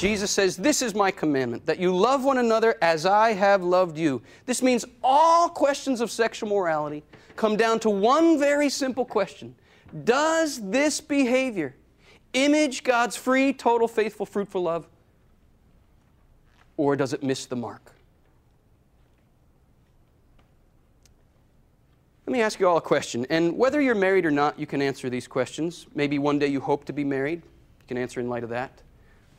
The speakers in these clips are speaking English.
Jesus says, this is my commandment, that you love one another as I have loved you. This means all questions of sexual morality come down to one very simple question. Does this behavior image God's free, total, faithful, fruitful love? Or does it miss the mark? Let me ask you all a question. And whether you're married or not, you can answer these questions. Maybe one day you hope to be married. You can answer in light of that.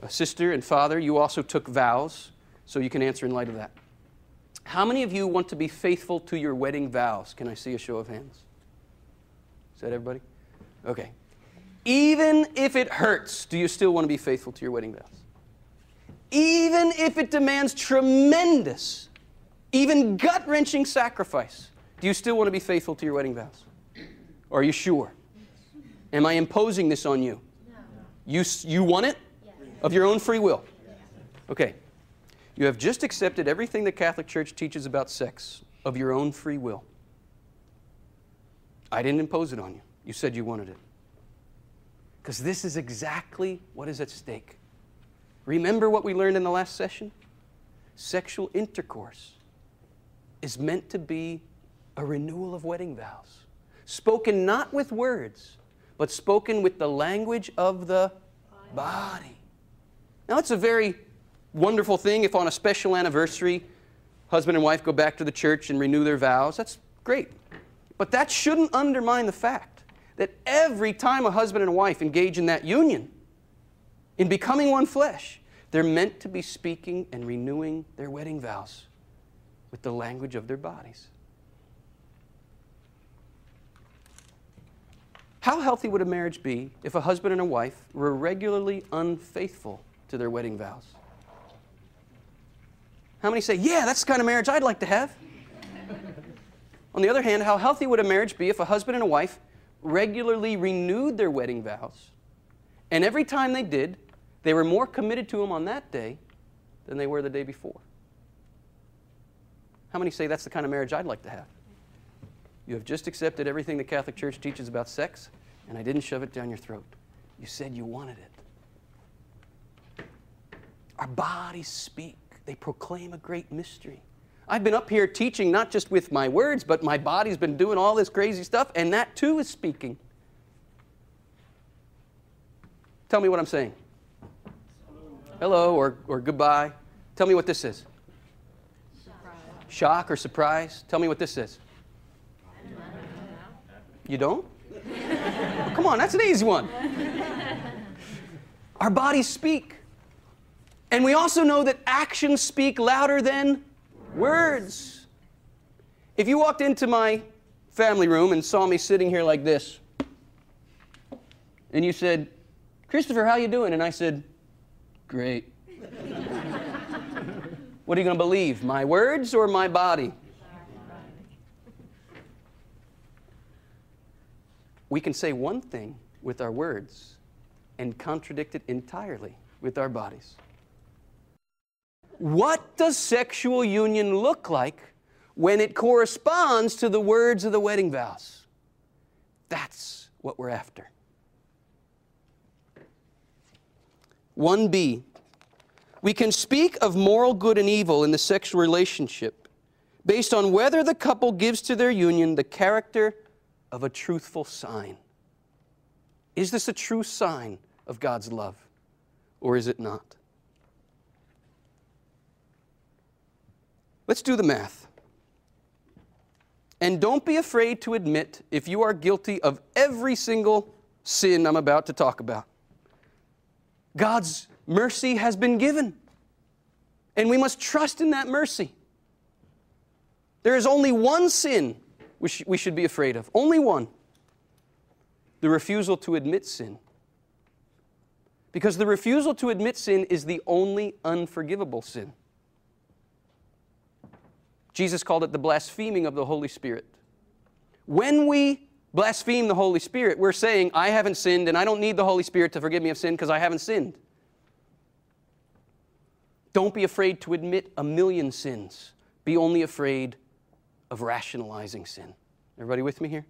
Sister and father, you also took vows, so you can answer in light of that. How many of you want to be faithful to your wedding vows? Can I see a show of hands? Is that everybody? Okay. Even if it hurts, do you still want to be faithful to your wedding vows? Even if it demands tremendous, even gut-wrenching sacrifice, do you still want to be faithful to your wedding vows? Or are you sure? Am I imposing this on you? No. You want it? Of your own free will? Okay. You have just accepted everything the Catholic Church teaches about sex of your own free will. I didn't impose it on you. You said you wanted it. Because this is exactly what is at stake. Remember what we learned in the last session? Sexual intercourse is meant to be a renewal of wedding vows. Spoken not with words, but spoken with the language of the body. Now, it's a very wonderful thing if on a special anniversary, husband and wife go back to the church and renew their vows. That's great. But that shouldn't undermine the fact that every time a husband and a wife engage in that union, in becoming one flesh, they're meant to be speaking and renewing their wedding vows with the language of their bodies. How healthy would a marriage be if a husband and a wife were regularly unfaithful to their wedding vows? How many say, yeah, that's the kind of marriage I'd like to have? On the other hand, how healthy would a marriage be if a husband and a wife regularly renewed their wedding vows, and every time they did, they were more committed to them on that day than they were the day before? How many say that's the kind of marriage I'd like to have? You have just accepted everything the Catholic Church teaches about sex, and I didn't shove it down your throat. You said you wanted it. Our bodies speak. They proclaim a great mystery. I've been up here teaching not just with my words, but my body's been doing all this crazy stuff, and that too is speaking. Tell me what I'm saying. Hello or goodbye. Tell me what this is. Surprise. Shock or surprise. Tell me what this is. You don't? Oh, come on, that's an easy one. Our bodies speak. And we also know that actions speak louder than words. If you walked into my family room and saw me sitting here like this, and you said, Christopher, how you doing? And I said, great. What are you going to believe, my words or my body? We can say one thing with our words and contradict it entirely with our bodies. What does sexual union look like when it corresponds to the words of the wedding vows? That's what we're after. 1b, we can speak of moral good and evil in the sexual relationship based on whether the couple gives to their union the character of a truthful sign. Is this a true sign of God's love, or is it not? Let's do the math. And don't be afraid to admit if you are guilty of every single sin I'm about to talk about. God's mercy has been given, and we must trust in that mercy. There is only one sin we should be afraid of. Only one. The refusal to admit sin. Because the refusal to admit sin is the only unforgivable sin. Jesus called it the blaspheming of the Holy Spirit. When we blaspheme the Holy Spirit, we're saying, I haven't sinned and I don't need the Holy Spirit to forgive me of sin because I haven't sinned. Don't be afraid to admit a million sins. Be only afraid of rationalizing sin. Everybody with me here?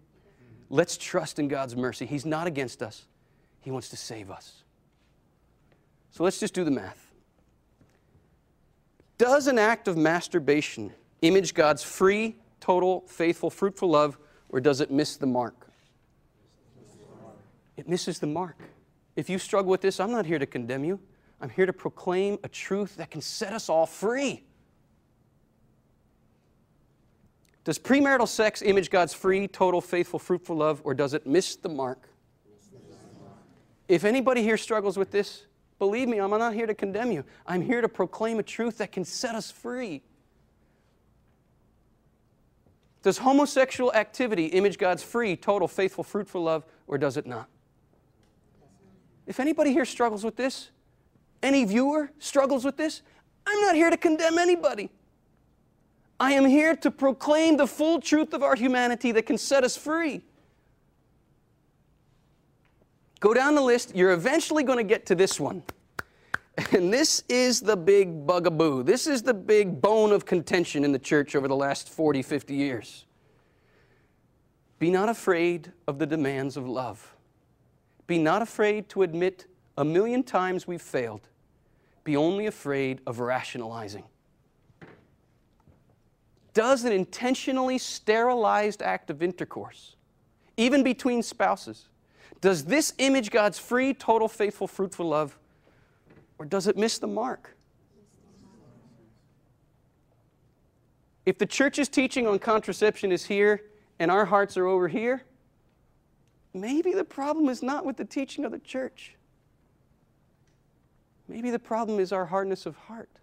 Let's trust in God's mercy. He's not against us. He wants to save us. So let's just do the math. Does an act of masturbation image God's free, total, faithful, fruitful love, or does it miss the mark? It misses the mark. If you struggle with this, I'm not here to condemn you. I'm here to proclaim a truth that can set us all free. Does premarital sex image God's free, total, faithful, fruitful love, or does it miss the mark? If anybody here struggles with this, believe me, I'm not here to condemn you. I'm here to proclaim a truth that can set us free. Does homosexual activity image God's free, total, faithful, fruitful love, or does it not? If anybody here struggles with this, any viewer struggles with this, I'm not here to condemn anybody. I am here to proclaim the full truth of our humanity that can set us free. Go down the list. You're eventually going to get to this one. And this is the big bugaboo. This is the big bone of contention in the church over the last 40, 50 years. Be not afraid of the demands of love. Be not afraid to admit 1,000,000 times we've failed. Be only afraid of rationalizing. Does an intentionally sterilized act of intercourse, even between spouses, does this image God's free, total, faithful, fruitful love, or does it miss the mark? If the church's teaching on contraception is here and our hearts are over here, maybe the problem is not with the teaching of the church. Maybe the problem is our hardness of heart.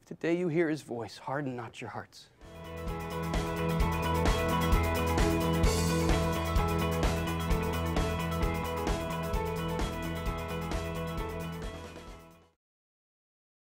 If today you hear His voice, harden not your hearts.